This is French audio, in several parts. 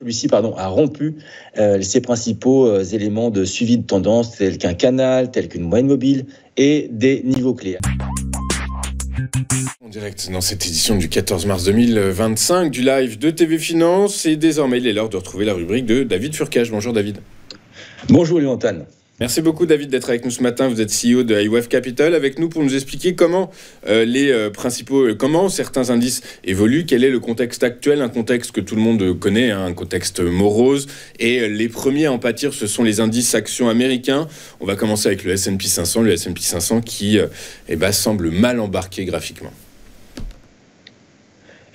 Celui-ci a rompu ses principaux éléments de suivi de tendance, tels qu'un canal, tels qu'une moyenne mobile et des niveaux clés. En direct dans cette édition du 14 mars 2025 du live de TV Finance. Et désormais, il est l'heure de retrouver la rubrique de David Furcage. Bonjour David. Bonjour Léontane. Merci beaucoup David d'être avec nous ce matin. Vous êtes CEO de iWave Capital, avec nous pour nous expliquer comment comment certains indices évoluent, quel est le contexte actuel, un contexte que tout le monde connaît, un contexte morose. Et les premiers à en pâtir, ce sont les indices actions américains. On va commencer avec le S&P 500, qui semble mal embarqué graphiquement.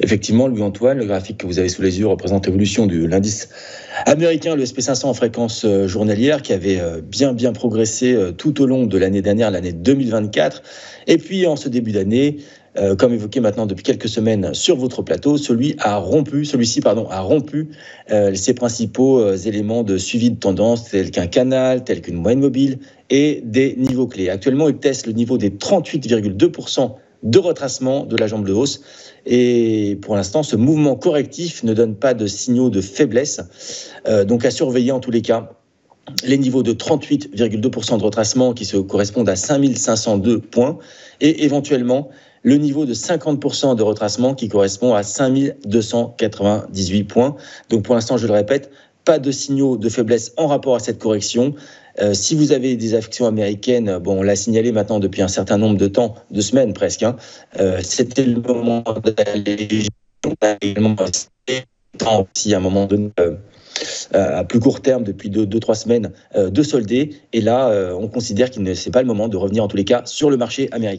Effectivement, Louis-Antoine, le graphique que vous avez sous les yeux représente l'évolution de l'indice américain, le SP500 en fréquence journalière, qui avait bien progressé tout au long de l'année dernière, l'année 2024. Et puis, en ce début d'année, comme évoqué maintenant depuis quelques semaines sur votre plateau, celui-ci a rompu ses principaux éléments de suivi de tendance, tels qu'un canal, tels qu'une moyenne mobile et des niveaux clés. Actuellement, il teste le niveau des 38,2% de retracement de la jambe de hausse. Et pour l'instant, ce mouvement correctif ne donne pas de signaux de faiblesse. Donc à surveiller en tous les cas les niveaux de 38,2% de retracement qui se correspondent à 5502 points et éventuellement le niveau de 50% de retracement qui correspond à 5298 points. Donc pour l'instant, je le répète, pas de signaux de faiblesse en rapport à cette correction. Si vous avez des actions américaines, on l'a signalé maintenant depuis un certain nombre de temps, 2 semaines presque, c'était le moment d'aller également aussi à un moment donné, à plus court terme, depuis 2-3 semaines, de solder. Et là, on considère que ce n'est pas le moment de revenir en tous les cas sur le marché américain.